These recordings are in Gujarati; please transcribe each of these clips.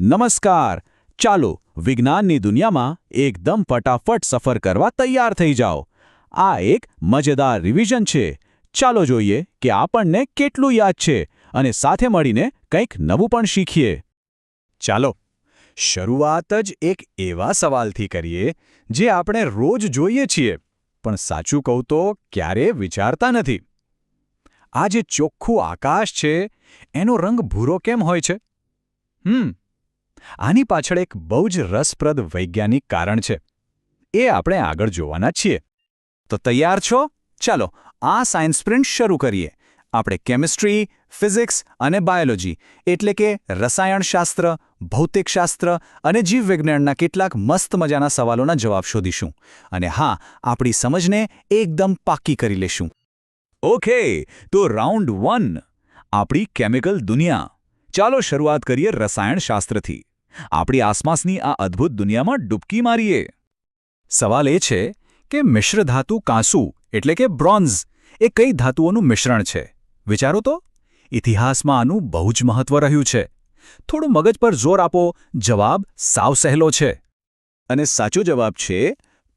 નમસ્કાર. ચાલો વિજ્ઞાનની દુનિયામાં એકદમ ફટાફટ સફર કરવા તૈયાર થઈ જાઓ. આ એક મજેદાર રિવિઝન છે. ચાલો જોઈએ કે આપણને કેટલું યાદ છે અને સાથે મળીને કંઈક નવું પણ શીખીએ. ચાલો શરૂઆત જ એક એવા સવાલથી કરીએ જે આપણે રોજ જોઈએ છીએ પણ સાચું કહું તો ક્યારેય વિચારતા નથી. આ જે ચોખ્ખું આકાશ છે એનો રંગ ભૂરો કેમ હોય છે? આની પાછળ એક બહુ જ રસપ્રદ વૈજ્ઞાનિક કારણ છે. એ આપણે આગળ જોવાના છીએ. તો તૈયાર છો? ચાલો આ સાયન્સ સ્પ્રિન્ટ શરૂ કરીએ. આપણે કેમિસ્ટ્રી, ફિઝિક્સ અને બાયોલોજી એટલે કે રસાયણશાસ્ત્ર, ભૌતિકશાસ્ત્ર અને જીવવિજ્ઞાનના કેટલાક મસ્ત મજાના સવાલોના જવાબ શોધીશું. અને હા, આપણી સમજને એકદમ પાક્કી કરી લેશું. ઓકે, તો રાઉન્ડ 1 આપણી કેમિકલ દુનિયા. ચાલો શરૂઆત કરીએ રસાયણશાસ્ત્રથી. આપણી આસપાસની આ અદ્ભુત દુનિયામાં ડૂબકી મારીએ. સવાલ એ છે કે મિશ્ર ધાતુ કાંસુ એટલે કે બ્રોન્ઝ એ કઈ ધાતુઓનું મિશ્રણ છે? વિચારો તો. ઇતિહાસમાં આનું બહુ જ મહત્વ રહ્યું છે. થોડું મગજ પર જોર આપો, જવાબ સાવ સહેલો છે. અને સાચો જવાબ છે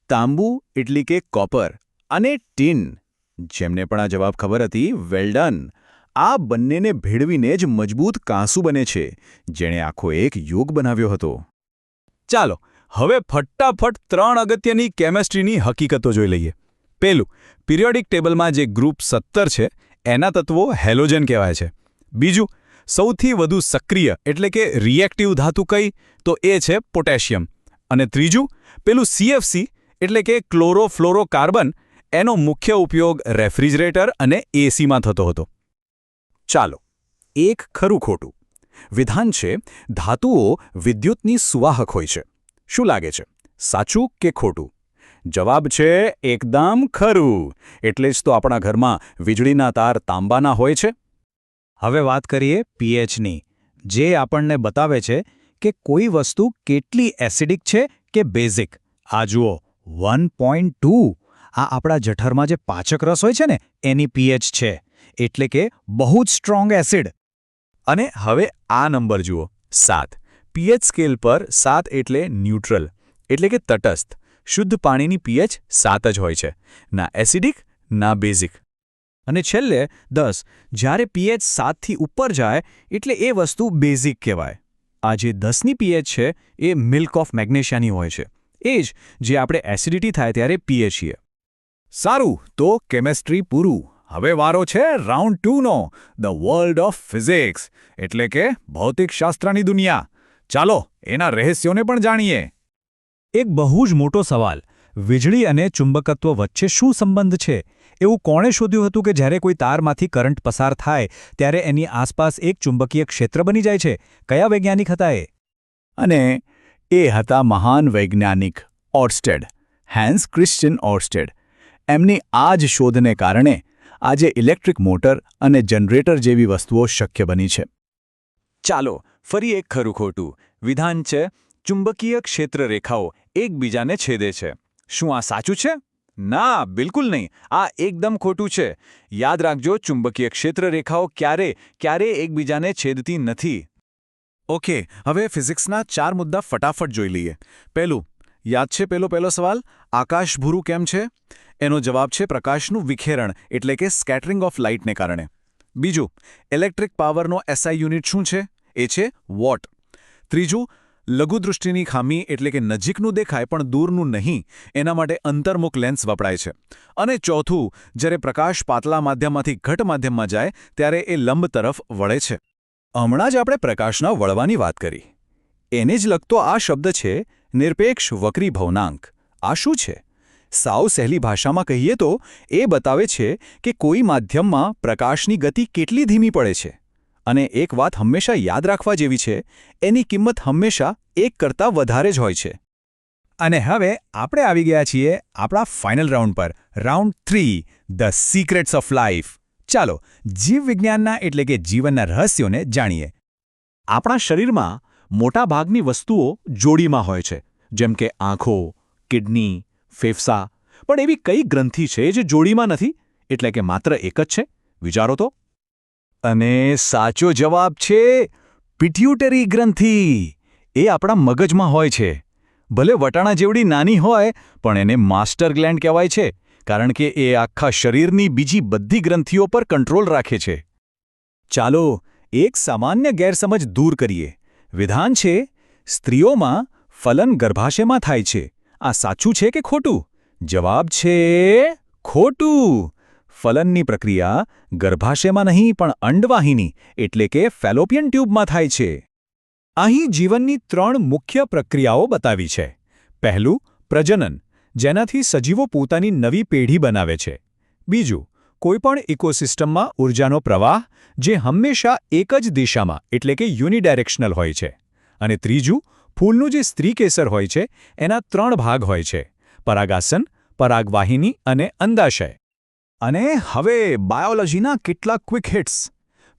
તાંબુ એટલે કે કોપર અને ટીન. જેમને પણ આ જવાબ ખબર હતી, વેલ ડન. આ બંનેને ભેળવીને જ મજબૂત કાંસુ બને છે, જેણે આખો એક યુગ બનાવ્યો હતો. ચાલો હવે ફટાફટ 3 અગત્યની કેમેસ્ટ્રીની હકીકતો જોઈ લઈએ. પહેલું, પિરિયોડિક ટેબલમાં જે ગ્રુપ 17 છે એના તત્વો હેલોજન કહેવાય છે. બીજું, સૌથી વધુ સક્રિય એટલે કે રિએક્ટિવ ધાતુ કઈ? તો એ છે પોટેશિયમ. અને ત્રીજું, પેલું CFC એટલે કે ક્લોરોફ્લોરોકાર્બન, એનો મુખ્ય ઉપયોગ રેફ્રિજરેટર અને એસીમાં થતો હતો. ચાલો એક ખરું ખોટું. વિધાન છે ધાતુઓ વિદ્યુતની સુવાહક હોય છે. શું લાગે છે, સાચું કે ખોટું? જવાબ છે એકદમ ખરું. એટલે જ તો આપણા ઘરમાં વીજળીના તાર તાંબાના હોય છે. હવે વાત કરીએ pHની, જે આપણને બતાવે છે કે કોઈ વસ્તુ કેટલી એસિડિક છે કે બેઝિક. આ જુઓ 1.2. આ આપણા જઠરમાં જે પાચક રસ હોય છે ને એની pH છે, એટલે કે બહુ જ સ્ટ્રોંગ એસિડ. અને હવે આ નંબર જુઓ 7. pH સ્કેલ પર 7 એટલે ન્યુટ્રલ એટલે કે તટસ્થ. શુદ્ધ પાણીની pH 7 જ હોય છે, ના એસિડિક ના બેઝિક. અને છેલ્લે 10. જ્યારે pH 7થી ઉપર જાય એટલે એ વસ્તુ બેઝિક કહેવાય. આ જે 10ની pH છે એ મિલ્ક ઓફ મેગ્નેશિયાની હોય છે. એ જ જે આપણે એસિડિટી થાય ત્યારે પીએ છીએ. સારું, તો કેમેસ્ટ્રી પૂરું. હવે વારો છે રાઉન્ડ 2નો, ધ વર્લ્ડ ઓફ ફિઝિક્સ એટલે કે ભૌતિકશાસ્ત્રની દુનિયા. ચાલો એના રહસ્યોને પણ જાણીએ. એક બહુ જ મોટો સવાલ, વીજળી અને ચુંબકત્વ વચ્ચે શું સંબંધ છે? એવું કોણે શોધ્યું હતું કે જ્યારે કોઈ તારમાંથી કરંટ પસાર થાય ત્યારે એની આસપાસ એક ચુંબકીય ક્ષેત્ર બની જાય છે? કયા વૈજ્ઞાનિક હતા એ? અને એ હતા મહાન વૈજ્ઞાનિક ઓર્સ્ટેડ, હેન્સ ક્રિશ્ચિયન ઓર્સ્ટેડ. એમની આ જ શોધને કારણે આજે ઇલેક્ટ્રિક મોટર અને જનરેટર જેવી વસ્તુઓ શક્ય બની છે. ચાલો ફરી એક ખરું ખોટું. વિધાન છે ચુંબકીય ક્ષેત્ર રેખાઓ એકબીજાને છેદે છે. શું આ સાચું છે? ના, બિલકુલ નહીં. આ એકદમ ખોટું છે. યાદ રાખજો, ચુંબકીય ક્ષેત્ર રેખાઓ ક્યારે એકબીજાને છેદતી નથી. ઓકે, હવે ફિઝિક્સના 4 મુદ્દા ફટાફટ જોઈ લઈએ. પહેલું, યાદ છે પહેલો સવાલ, આકાશ ભૂરું કેમ છે? એનો જવાબ છે પ્રકાશનું વિખેરણ એટલે કે સ્કેટરિંગ ઓફ લાઇટને કારણે. બીજું, ઇલેક્ટ્રિક પાવરનો SI યુનિટ શું છે? એ છે વોટ. ત્રીજું, લઘુદૃષ્ટિની ખામી એટલે કે નજીકનું દેખાય પણ દૂરનું નહીં, એના માટે અંતર્મુખ લેન્સ વપરાય છે. અને ચોથું, જ્યારે પ્રકાશ પાતળા માધ્યમમાંથી ઘટ માધ્યમમાં જાય ત્યારે એ લંબ તરફ વળે છે. હમણાં જ આપણે પ્રકાશના વળવાની વાત કરી. એને જ લગતો આ શબ્દ છે નિરપેક્ષ વક્રી ભવનાંક. આ શું છે? સાવ સહેલી ભાષામાં કહીએ તો એ બતાવે છે કે કોઈ માધ્યમમાં પ્રકાશની ગતિ કેટલી ધીમી પડે છે. અને એક વાત હંમેશા યાદ રાખવા જેવી છે, એની કિંમત હંમેશા 1 કરતાં વધારે જ હોય છે. અને હવે આપણે આવી ગયા છીએ આપણા ફાઇનલ રાઉન્ડ પર, round 3, the secrets of life. ચાલો જીવવિજ્ઞાનના એટલે કે જીવનના રહસ્યોને જાણીએ. આપણા શરીરમાં મોટાભાગની વસ્તુઓ જોડીમાં હોય છે, જેમ કે આંખો, કિડની, ફેફસા. પણ એવી કઈ ગ્રંથિ છે જે જોડીમાં નથી, એટલે કે માત્ર એક જ છે? વિચારો તો. અને સાચો જવાબ છે પિટ્યુટરી ગ્રંથિ. એ આપણા મગજમાં હોય છે. ભલે વટાણા જેવડી નાની હોય પણ એને માસ્ટર ગ્લેન્ડ કહેવાય છે, કારણ કે એ આખા શરીરની બીજી બધી ગ્રંથિઓ પર કંટ્રોલ રાખે છે. ચાલો એક સામાન્ય ગેરસમજ દૂર કરીએ. વિધાન છે, સ્ત્રીઓમાં ફલન ગર્ભાશયમાં થાય છે. આ સાચું છે કે ખોટું? જવાબ છે ખોટું. ફલનની પ્રક્રિયા ગર્ભાશયમાં નહીં પણ અંડવાહિની એટલે કે ફેલોપિયન ટ્યુબમાં થાય છે. અહીં જીવનની 3 મુખ્ય પ્રક્રિયાઓ બતાવી છે. પહેલું, પ્રજનન, જેનાથી સજીવો પોતાની નવી પેઢી બનાવે છે. બીજું, કોઈપણ ઇકોસિસ્ટમમાં ઊર્જાનો પ્રવાહ, જે હંમેશા એક જ દિશામાં એટલે કે યુનિડાયરેક્શનલ હોય છે. અને ત્રીજું, ફૂલનું જે સ્ત્રીકેસર હોય છે એના 3 ભાગ હોય છે: પરાગાસન, પરાગવાહિની અને અંડાશય. અને હવે બાયોલોજીના કેટલાક ક્વિક હિટ્સ.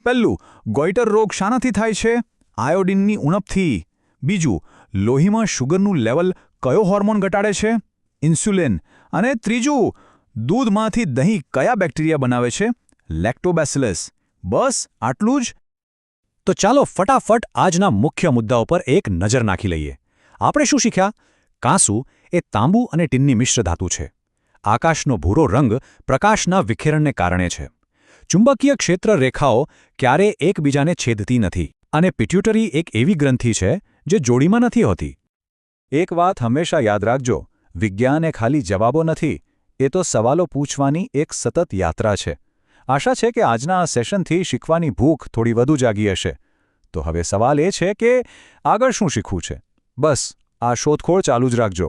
પહેલું, ગોઈટર રોગ શાનાથી થાય છે? આયોડિનની ઉણપથી. બીજું, લોહીમાં શુગરનું લેવલ કયો હોર્મોન ઘટાડે છે? ઇન્સ્યુલિન. અને ત્રીજું, દૂધમાંથી દહીં કયા બેક્ટેરિયા બનાવે છે? લેક્ટોબેસિલસ. બસ આટલું જ? તો ચાલો ફટાફટ આજના મુખ્ય મુદ્દાઓ પર એક નજર નાખી લઈએ. આપણે શું શીખ્યા? કાંસુ એ તાંબુ અને ટીનની મિશ્ર ધાતુ છે. આકાશનો ભૂરો રંગ પ્રકાશના વિખેરણને કારણે છે. ચુંબકીય ક્ષેત્ર રેખાઓ ક્યારેય એકબીજાને છેદતી નથી. અને પિટ્યુટરી એક એવી ગ્રંથિ છે જે જોડીમાં નથી હોતી. એક વાત હંમેશા યાદ રાખજો, વિજ્ઞાન એ ખાલી જવાબો નથી, એ તો સવાલો પૂછવાની એક સતત યાત્રા છે. આશા છે કે આજના આ સેશનથી શીખવાની ભૂખ થોડી વધુ જાગી હશે. તો હવે સવાલ એ છે કે આગળ શું શીખવું છે? બસ આ શોધખોળ ચાલુ જ રાખજો.